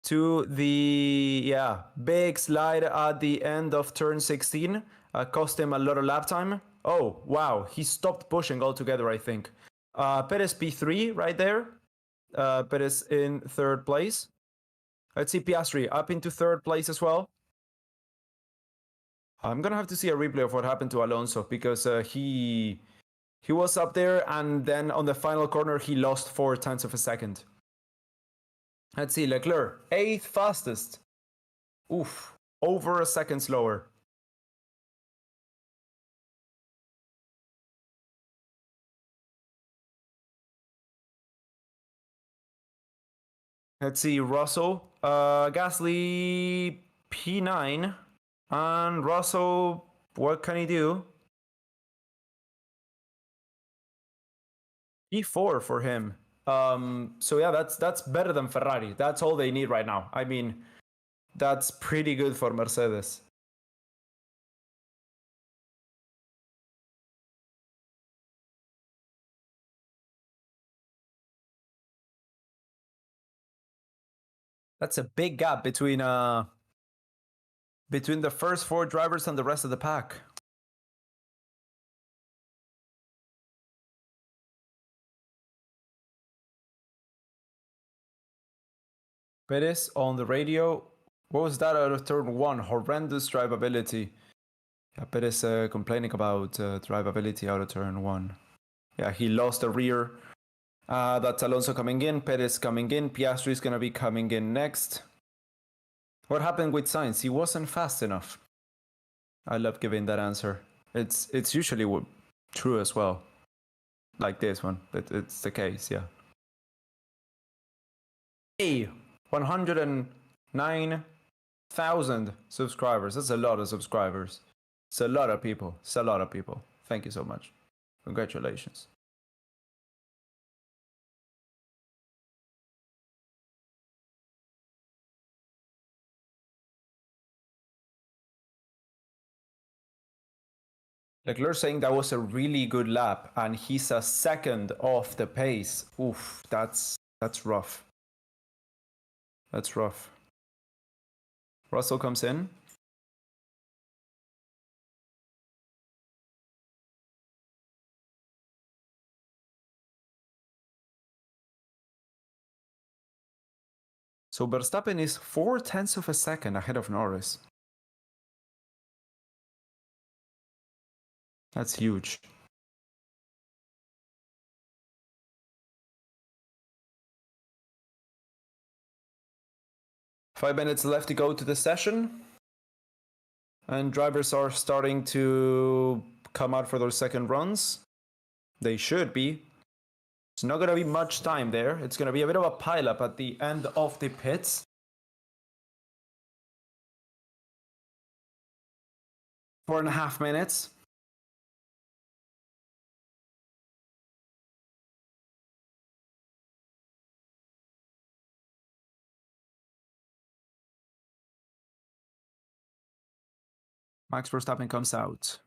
Speaker 1: To the, big slide at the end of turn 16. Cost him a lot of lap time. Oh, wow. He stopped pushing altogether, I think. Perez P3 right there. Perez in third place. Let's see Piastri up into third place as well. I'm going to have to see a replay of what happened to Alonso because he was up there and then on the final corner he lost 4 tenths of a second. Let's see, Leclerc, 8th fastest. Oof, over a second slower. Let's see, Russell, Gasly P9, and Russell, what can he do? P4 for him. So yeah, that's better than Ferrari. That's all they need right now. I mean, that's pretty good for Mercedes. That's a big gap between between the first 4 drivers and the rest of the pack. Perez on the radio. What was that out of turn 1? Horrendous drivability. Yeah, Perez complaining about drivability out of turn 1. Yeah, he lost the rear. That's Alonso coming in, Perez coming in, Piastri is going to be coming in next. What happened with Sainz? He wasn't fast enough. I love giving that answer. It's usually true as well. Like this one, it's the case, yeah. Hey, 109,000 subscribers. That's a lot of subscribers. It's a lot of people. It's a lot of people. Thank you so much. Congratulations. Leclerc saying that was a really good lap, and he's a second off the pace. Oof, that's rough. That's rough. Russell comes in. So Verstappen is 0.4 of a second ahead of Norris. That's huge. Five minutes left to go to the session. And drivers are starting to come out for their second runs. They should be. It's not going to be much time there. It's going to be a bit of a pileup at the end of the pits. 4.5 minutes. Max Verstappen comes out.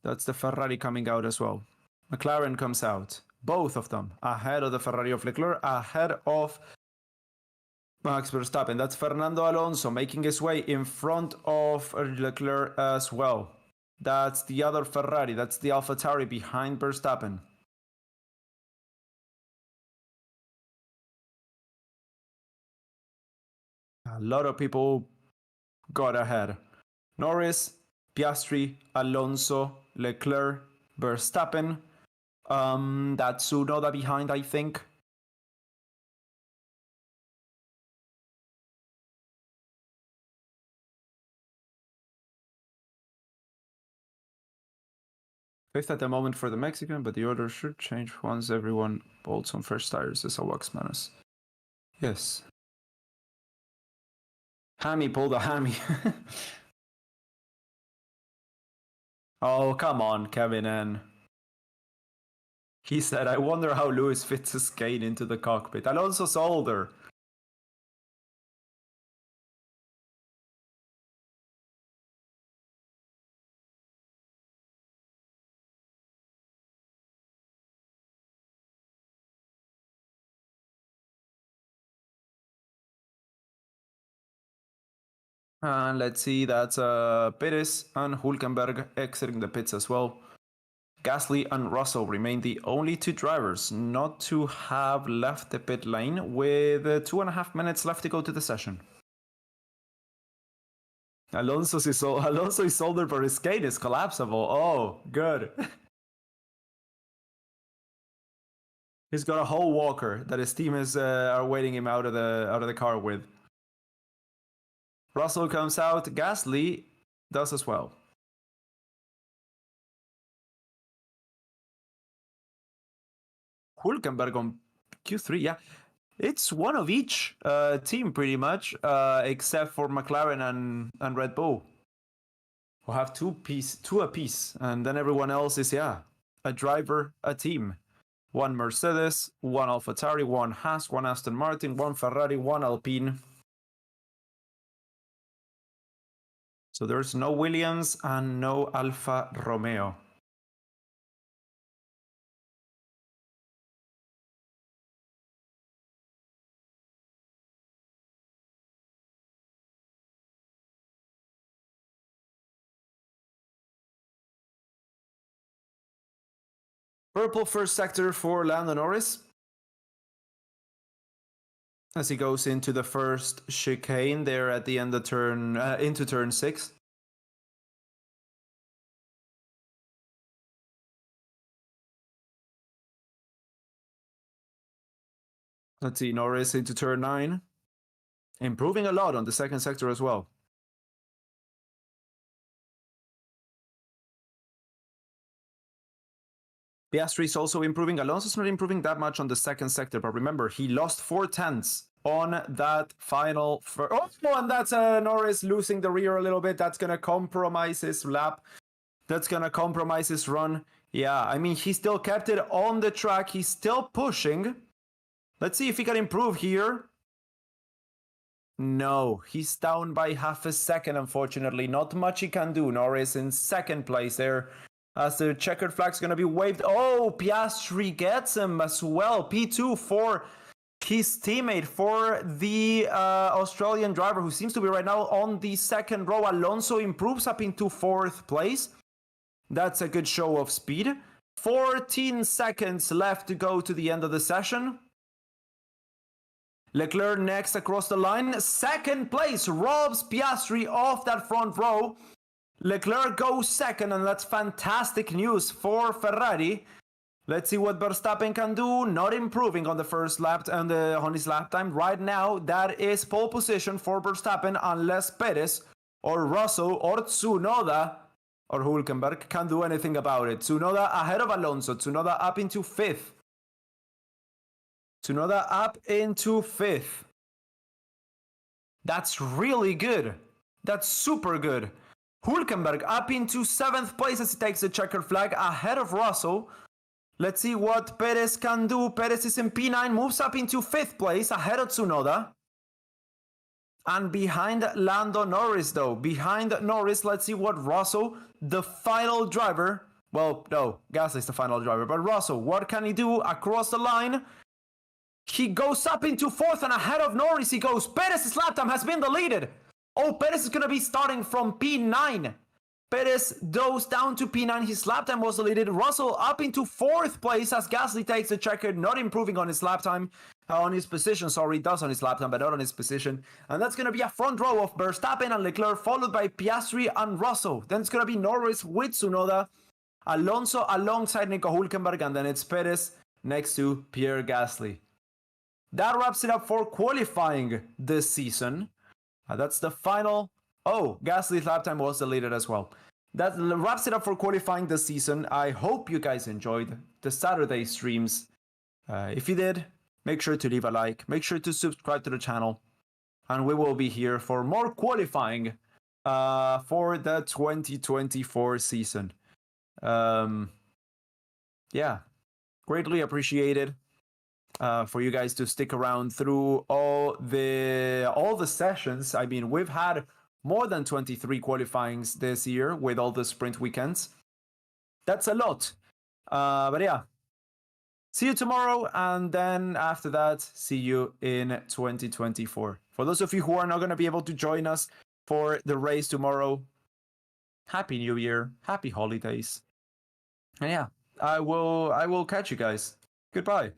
Speaker 1: That's the Ferrari coming out as well. McLaren comes out. Both of them ahead of the Ferrari of Leclerc, ahead of Max Verstappen. That's Fernando Alonso making his way in front of Leclerc as well. That's the other Ferrari. That's the AlphaTauri behind Verstappen. A lot of people got ahead. Norris, Piastri, Alonso, Leclerc, Verstappen. That's Tsunoda behind, I think. Fifth at the moment for the Mexican, but the order should change once everyone bolts on fresh tires, says Awaxmanus. Yes. Hammy pulled a hammy. Oh, come on, Kevin N. He said, I wonder how Lewis fits a skate into the cockpit. Alonso's older. And let's see, that's Perez and Hülkenberg exiting the pits as well. Gasly and Russell remain the only 2 drivers not to have left the pit lane, with 2.5 minutes left to go to the session. Alonso is older, but his skate is collapsible. Oh, good. He's got a whole walker that his team is are waiting him out of the car with. Russell comes out. Gasly does as well. Hülkenberg on Q3, yeah. It's one of each team pretty much, except for McLaren and Red Bull, who have two apiece, and then everyone else is a driver, a team. One Mercedes, one AlphaTauri, one Haas, one Aston Martin, one Ferrari, one Alpine. So there's no Williams and no Alfa Romeo. Purple first sector for Lando Norris. As he goes into the first chicane there at the end of turn, into turn 6. Let's see, Norris into turn 9. Improving a lot on the second sector as well. Piastri's also improving. Alonso's not improving that much on the second sector, but remember, he lost 4/10 on that final... and that's Norris losing the rear a little bit. That's going to compromise his lap. That's going to compromise his run. Yeah, I mean, he still kept it on the track. He's still pushing. Let's see if he can improve here. No, he's down by half a second, unfortunately. Not much he can do. Norris in second place there. As the checkered flag's going to be waved. Oh, Piastri gets him as well. P2 for his teammate, for the Australian driver, who seems to be right now on the second row. Alonso improves up into fourth place. That's a good show of speed. 14 seconds left to go to the end of the session. Leclerc next across the line. Second place robs Piastri off that front row. Leclerc goes second, and that's fantastic news for Ferrari. Let's see what Verstappen can do. Not improving on the first lap and on his lap time. Right now, that is pole position for Verstappen, unless Perez or Russell or Tsunoda or Hülkenberg can do anything about it. Tsunoda ahead of Alonso. Tsunoda up into 5th. Tsunoda up into 5th. That's really good. That's super good. Hülkenberg up into 7th place as he takes the checkered flag ahead of Russell. Let's see what Perez can do. Perez is in P9, moves up into 5th place ahead of Tsunoda. And behind Lando Norris though. Behind Norris, let's see what Russell, the final driver. Well, no, Gasly's the final driver. But Russell, what can he do across the line? He goes up into 4th, and ahead of Norris he goes. Perez's lap time has been deleted. Oh, Perez is going to be starting from P9. Perez goes down to P9. His lap time was deleted. Russell up into 4th place as Gasly takes the checkered, not improving on his lap time. On his position, sorry, does on his lap time, but not on his position. And that's going to be a front row of Verstappen and Leclerc, followed by Piastri and Russell. Then it's going to be Norris with Tsunoda, Alonso alongside Nico Hülkenberg, and then it's Perez next to Pierre Gasly. That wraps it up for qualifying this season. That's the final... Oh, Gasly's lap time was deleted as well. That wraps it up for qualifying this season. I hope you guys enjoyed the Saturday streams. If you did, make sure to leave a like. Make sure to subscribe to the channel. And we will be here for more qualifying for the 2024 season. Yeah, greatly appreciated. For you guys to stick around through all the sessions. I mean, we've had more than 23 qualifyings this year with all the sprint weekends. That's a lot. But yeah, see you tomorrow, and then after that, see you in 2024. For those of you who are not going to be able to join us for the race tomorrow, Happy New Year, Happy Holidays. And yeah, I will catch you guys. Goodbye.